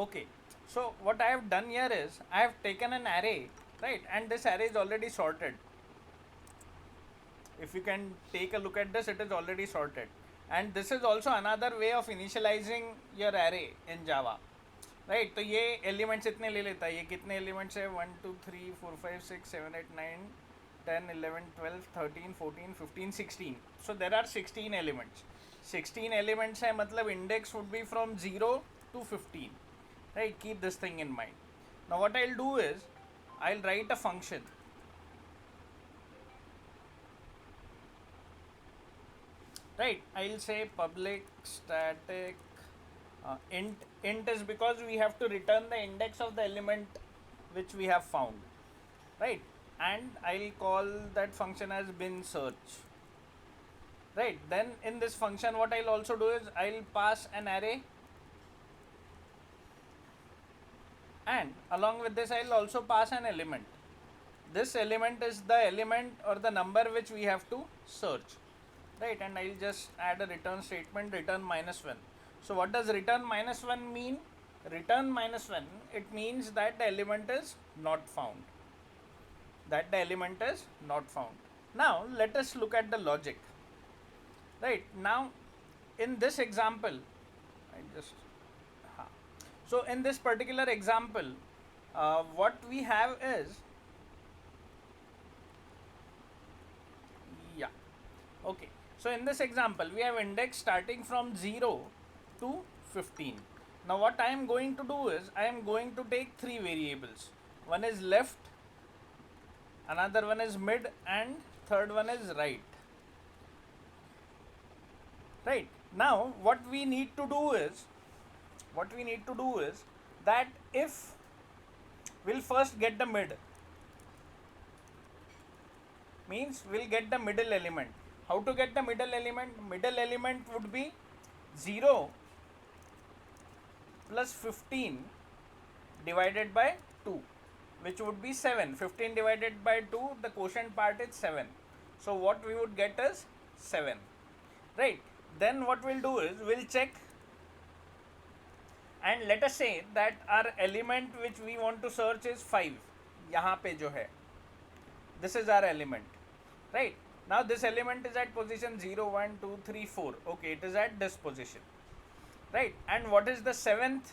Okay, so what I have done here is I have taken an array, right, and this array is already sorted. If you can take a look at this, it is already sorted, and this is also another way of initializing your array in Java, right? तो ये elements इतने ले लेता है, ये कितने elements है, 1 2 3 4 5 6 7 8 9 10 11 12 13 14 15 16, so there are 16 elements. 16 elements है, मतलब index would be from 0 to 15, right? Keep this thing in mind. Now what I'll do is I'll write a function, right? I'll say public static int is because we have to return the index of the element which we have found, right? And I'll call that function as bin search, right? Then in this function what I'll also do is I'll pass an array, and along with this I'll also pass an element. This element is the element or the number which we have to search, right? And I'll just add a return statement, return -1. So what does return -1 mean? Return -1, it means that the element is not found. That the element is not found. Now let us look at the logic. Right, now in this example, so in this particular example, what we have is, yeah, okay. So in this example, we have index starting from 0 to 15. Now what I am going to do is, I am going to take three variables. One is left, another one is mid, and third one is right. Right, now what we need to do is, that if we'll first get the mid, means we'll get the middle element. How to get the middle element? Middle element would be 0 plus 15 divided by 2, which would be 7. 15 divided by 2, the quotient part is 7. So what we would get is 7, right? Then what we'll do is we'll check, and let us say that our element which we want to search is 5. यहाँ पे जो है, this is our element, right? Now this element is at position 0 1 2 3 4. Okay, it is at this position, right? And what is the seventh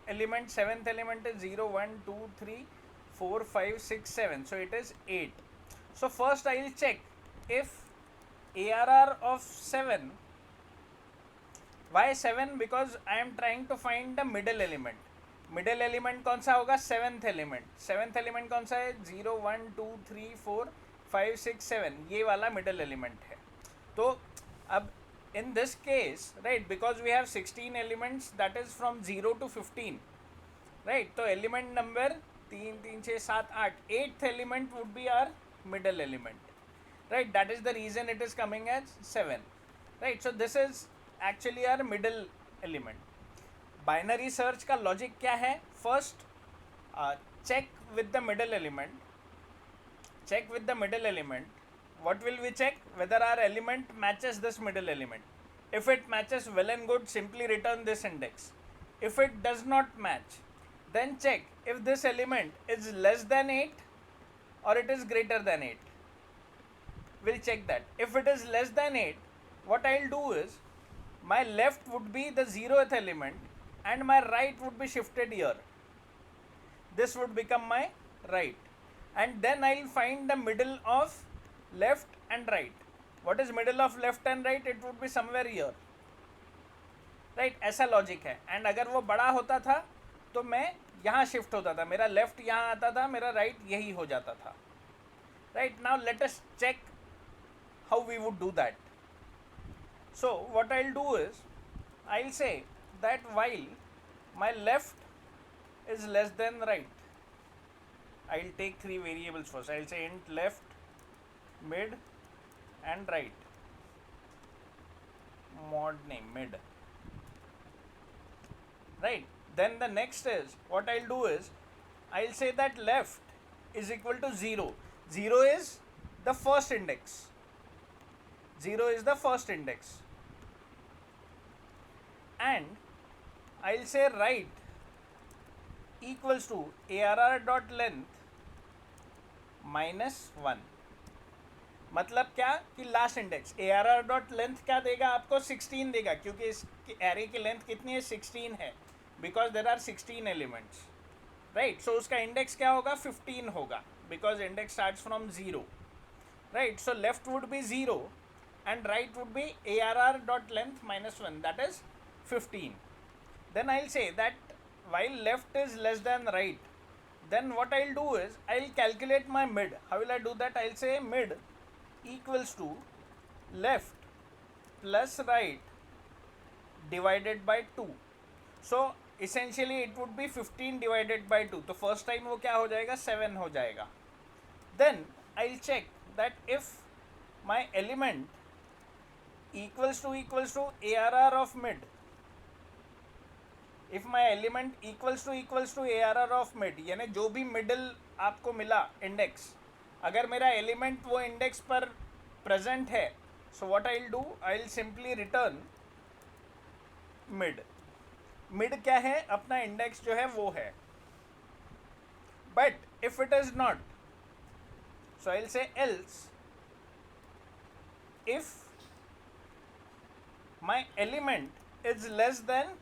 element? Seventh element is 0 1 2 3 4 5 6 7. So it is 8. So first I will check if ARR of 7. Why 7? Because I am trying to find the middle element. Middle element कौन सा होगा? Seventh element. Seventh element कौन सा है? 0 1 2 3 4 5 6 7, ये वाला middle element है. तो अब in this case, right, because we have 16 elements, that is from 0 to 15, right? तो element number 3 3 6 7 8, 8th element would be our middle element, right? That is the reason it is coming as 7, right? So this is actually our middle element. Binary search का logic क्या है? First check with the middle element. Check with the middle element. what will we check? Whether our element matches this middle element. If it matches, well and good, simply return this index. If it does not match, then check if this element is less than 8 or it is greater than 8. We'll check that. If it is less than 8, what I'll do is, my left would be the 0th element and my right would be shifted here. This would become my right. And then I'll find the middle of left and right. What is middle of left and right? It would be somewhere here. Right, ऐसा logic है. And अगर वो बड़ा होता था तो मैं यहाँ शिफ्ट होता था, मेरा लेफ्ट यहाँ आता था, मेरा राइट यही हो जाता था. Right, now let us check how we would do that. So what I will do is, I will say that while my left is less than right, I will take three variables first. I will say int left, mid, and right. Mod name mid. Right. Then the next is, what I will do is, I will say that left is equal to 0. 0 is the first index. 0 is the first index. And I will say right equals to ARR dot length -1. मतलब क्या कि last index ARR dot length क्या देगा आपको 16 देगा, क्योंकि इस array की लेंथ कितनी है 16 है, because there are 16 elements, right. So उसका इंडेक्स क्या होगा 15 होगा, because index starts from 0, right. So left would be 0 and right would be ARR dot length -1, that is 15. Then I'll say that while left is less than right, then what I'll do is I'll calculate my mid. How will I do that? I'll say mid equals to left plus right divided by 2. So essentially it would be 15 divided by 2. तो first time वो क्या हो जाएगा 7 हो जाएगा. Then I'll check that if my element equals to ARR of mid, if my element equals to ARR of mid, यानी जो भी मिडिल आपको मिला इंडेक्स, अगर मेरा एलिमेंट वो इंडेक्स पर प्रेजेंट है, सो what I will do, I will simply return mid. Mid क्या है, अपना इंडेक्स जो है वो है. But if it is not, so I will से else if my element is less than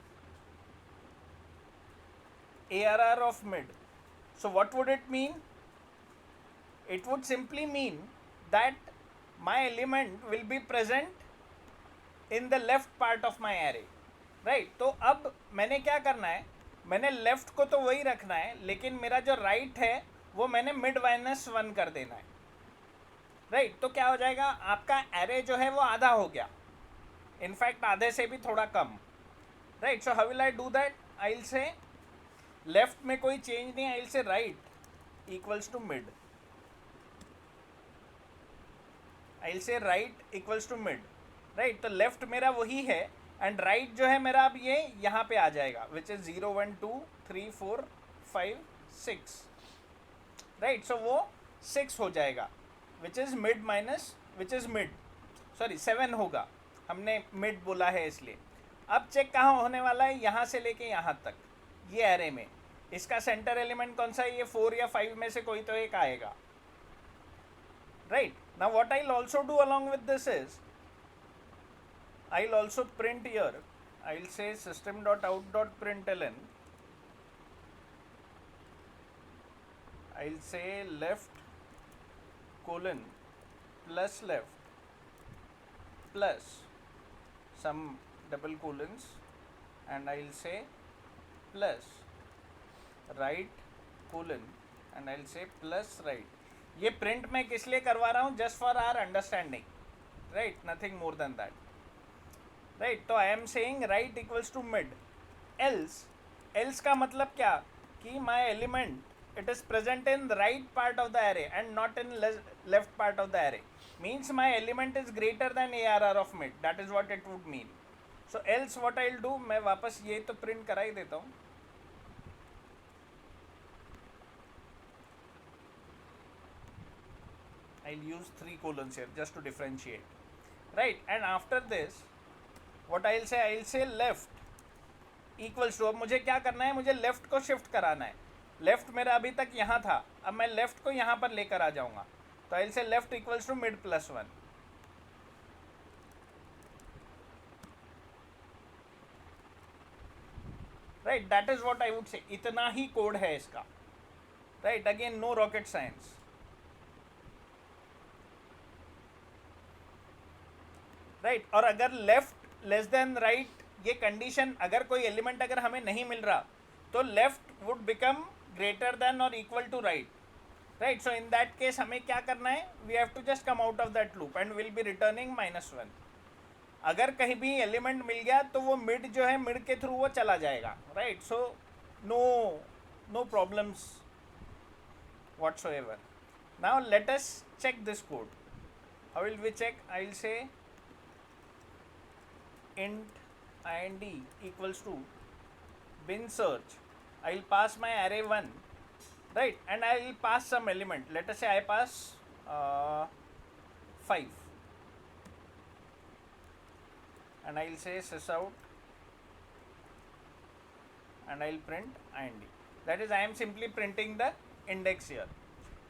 ARR of mid. So what would it mean? It would simply mean that my element will be present in the left part of my array, right. तो अब मैंने क्या करना है, मैंने left को तो वही रखना है, लेकिन मेरा जो राइट है वो मैंने मिड -1 कर देना है, राइट. तो क्या हो जाएगा, आपका एरे जो है वो आधा हो गया, इनफैक्ट आधे से भी थोड़ा कम, right. So how will I do that, I will say left में कोई चेंज नहीं, I will say right equals to mid, I will say right equals to mid, right. तो लेफ्ट मेरा वही है एंड राइट जो है मेरा अब ये यहाँ पे आ जाएगा, विच इज 0 1 2 3 4 5 6, राइट. सो वो 6 हो जाएगा, which is mid minus, which is mid, sorry 7 होगा, हमने मिड बोला है इसलिए. अब चेक कहाँ होने वाला है, यहाँ से लेके यहाँ तक, ये एरे में इसका सेंटर एलिमेंट कौन सा है, ये 4 या 5 में से कोई तो एक आएगा, right. Now what I will also do along with this is I will also print here, I will say system.out.println, I will say left colon plus left plus some double colons, and I will say plus right colon, and I will say plus right. ये print मैं किस लिए करवा रहा हूँ, just for our understanding, right, nothing more than that, right. तो I am saying right equals to mid. Else का मतलब क्या, कि my element it is present in the right part of the array and not in left part of the array, means my element is greater than ARR of mid, that is what it would mean. So else what I will do, मैं वापस ये तो print करा ही देता हूँ. I will use 3 colons here just to differentiate, right. And after this what I will say left equals to, अब मुझे क्या करना है, मुझे लेफ्ट को शिफ्ट कराना है. लेफ्ट मेरा अभी तक यहाँ था, अब मैं लेफ्ट को यहाँ पर लेकर आ जाऊँगा, तो I will say left equals to mid +1, right. That is what I would say, इतना ही कोड है इसका, right. Again no rocket science, right. और अगर लेफ्ट लेस देन राइट ये कंडीशन, अगर कोई एलिमेंट अगर हमें नहीं मिल रहा, तो left would become greater than और equal to right, right. So in that case हमें क्या करना है, we have to just come out of that loop and will be returning -1. अगर कहीं भी एलिमेंट मिल गया तो वो मिड जो है, मिड के थ्रू वो चला जाएगा, right. So no problems whatsoever. Now let us check this code. How will we check? I will say int ind equals to bin search. I will pass my array 1, right, and I will pass some element. Let us say I pass 5, and I will say sysout, and I will print ind. That is I am simply printing the index here,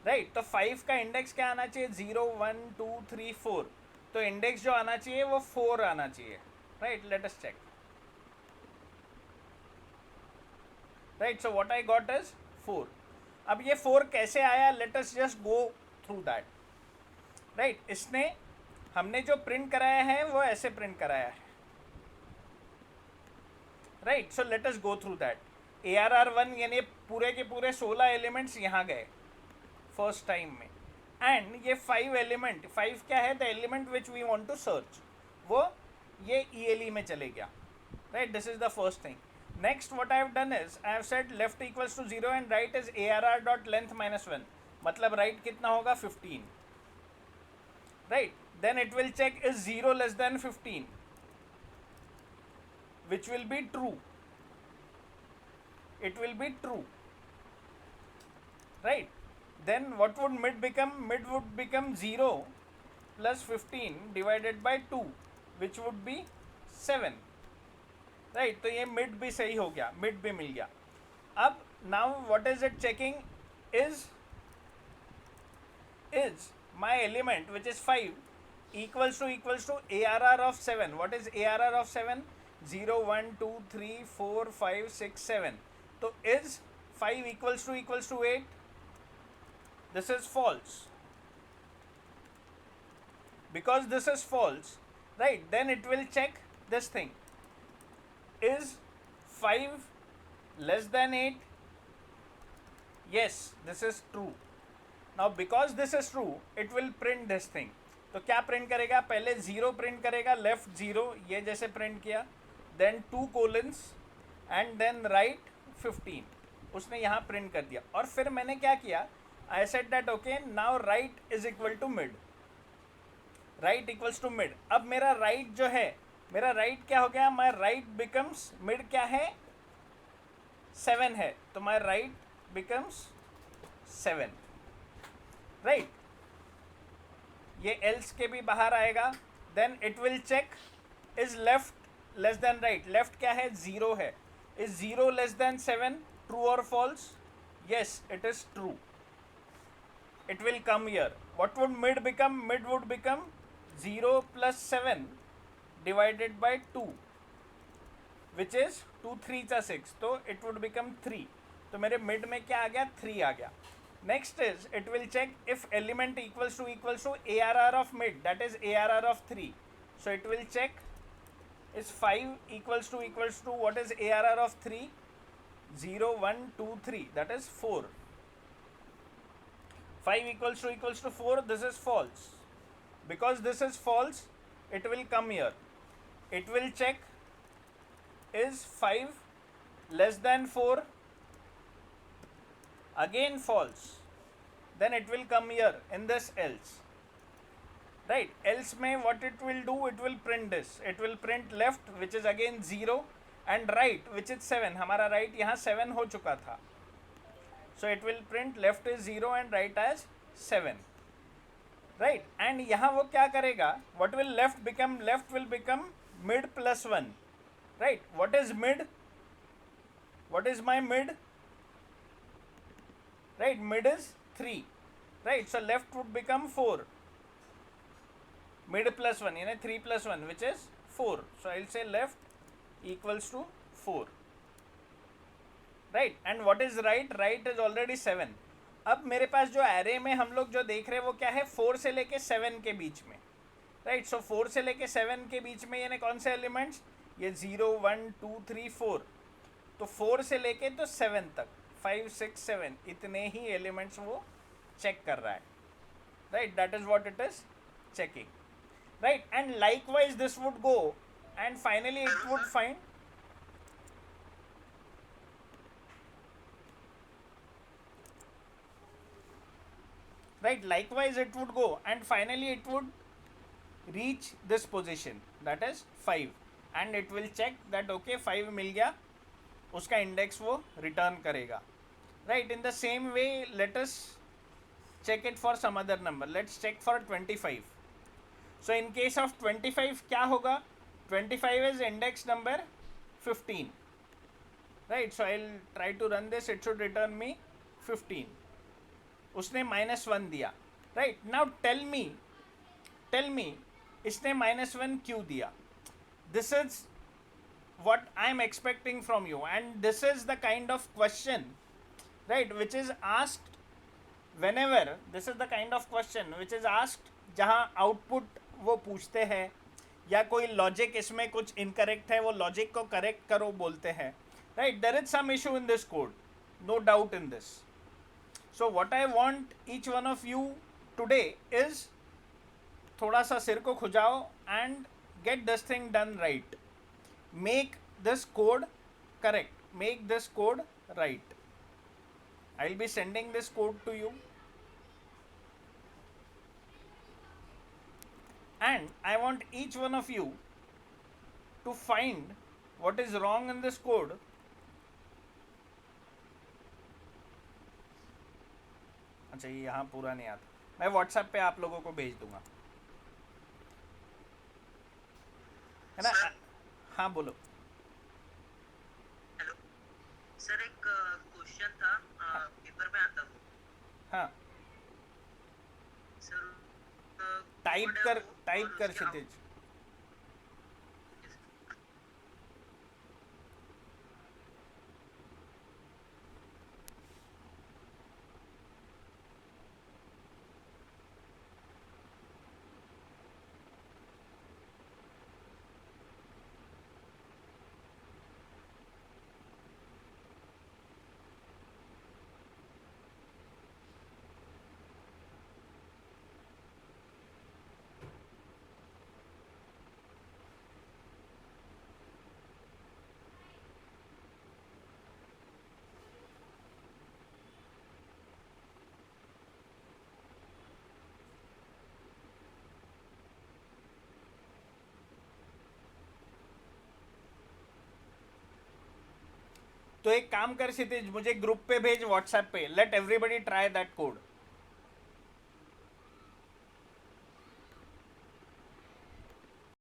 right. तो 5 का index क्या आना चाहिए? 0 1 2 3 4. तो index जो आना चाहिए वो 4 आना चाहिए, right. Let us check, right. So what I got is 4. अब ये 4 कैसे आया? Let us just go through that, right. इसने हमने जो प्रिंट कराया है वो ऐसे प्रिंट कराया है, right. So let us go through that. ARR1 यानी पूरे के पूरे 16 एलिमेंट्स यहाँ गए फर्स्ट टाइम में, एंड ये 5 एलिमेंट, 5 क्या है? The element which we want to search, वो ये ELE में चले गया, right. This is the first thing. Next what I have done is I have set left equals to 0 and right is ARR dot length -1. मतलब right कितना होगा? 15, right. Then it will check is 0 less than 15, which will be true. It will be true, right. Then what would mid become? Mid would become 0 plus 15 divided by 2, which would be 7, right. तो ये mid भी सही हो गया, mid भी मिल गया. अब now what is it checking? Is my element which is 5 equals to ARR of 7. What is ARR of 7? 0 1 2 3 4 5 6 7. तो is 5 equals to 8? This is false. Because this is false, right, then it will check this thing. Is 5 less than 8? Yes, this is true. Now because this is true, it will print this thing. तो क्या print करेगा? पहले 0 print करेगा, left 0 ये जैसे print किया, then 2 colons and then right 15. उसने यहाँ प्रिंट कर दिया. और फिर मैंने क्या किया? I said that okay now right is equal to mid, right equals to mid. अब मेरा राइट जो है, मेरा राइट क्या हो गया? माई राइट बिकम्स मिड क्या है? 7 है, तो माई राइट बिकम्स 7, राइट. ये एल्स के भी बाहर आएगा. Then it will check is left less than right. Left क्या है? 0 है. Is 0 less than 7? ट्रू और false? Yes, it is true. It will come here. What would mid become? Mid would become 0 plus 7 divided by 2, which is 2 3 6. तो it would become 3. तो मेरे mid में क्या आ गया? 3 आ गया. Next is it will check if element equals to ARR of mid, that is ARR of 3. So it will check is 5 equals to what is ARR of 3? 0 1 2 3, that is 4. 5 equals to 4, this is false. Because this is false, it will come here. It will check is 5 less than 4? Again false. Then it will come here in this else. Right, else में what it will do? It will print this. It will print left which is again 0 and right which is 7. हमारा right यहाँ 7 हो चुका था. So it will print left is 0 and right as 7, right. And यहाँ वो क्या करेगा? What will left become? Left will become mid plus 1, right. What is mid? What is my mid? Right, mid is 3, right. So left would become 4. Mid plus 1 यानी 3 plus 1 which is 4. So I'll say left equals to 4. Right. And what is right? Right is already 7. अब मेरे पास जो array में हम लोग जो देख रहे हैं वो क्या है? 4 से लेके 7 के बीच में, राइट. सो 4 से लेके 7 के बीच में यानी कौन से एलिमेंट्स? ये 0 1 2 3 4. तो 4 से लेके तो 7 तक 5 6 7 इतने ही एलिमेंट्स वो चेक कर रहा है, right. That is what it is checking, right. And likewise this would go and finally it would find right. Likewise it would go and finally it would reach this position, that is 5, and it will check that okay 5 मिल गया, उसका index वो return करेगा, right. In the same way let us check it for some other number. Let's check for 25. So in case of 25 क्या होगा? 25 is index number 15, right? So I'll try to run this. It should return me 15. उसने -1 दिया, right? Now tell me इसने -1 क्यों दिया? This is what I'm expecting from you, and this is the kind of question, right, which is asked whenever. This is the kind of question which is asked जहाँ output वो पूछते हैं या कोई logic इसमें कुछ इनकरेक्ट है, वो लॉजिक को करेक्ट करो बोलते हैं, right? There is some issue in this code, no doubt in this. So what I want each one of you today is थोड़ा सा सिर को खुजाओ and get this thing done right. Make this code correct, make this code right. I will be sending this code to you, and I want each one of you to find what is wrong in this code. अच्छा, ये यहाँ पूरा नहीं आता, मैं WhatsApp पे आप लोगों को भेज दूंगा, है ना? हाँ बोलो. हेलो सर, एक क्वेश्चन था, पेपर में आता वो. हाँ, सर टाइप कर क्षितिज. तो एक काम कर क्षितिज, मुझे ग्रुप पे भेज व्हाट्सएप पे. Let everybody try that code.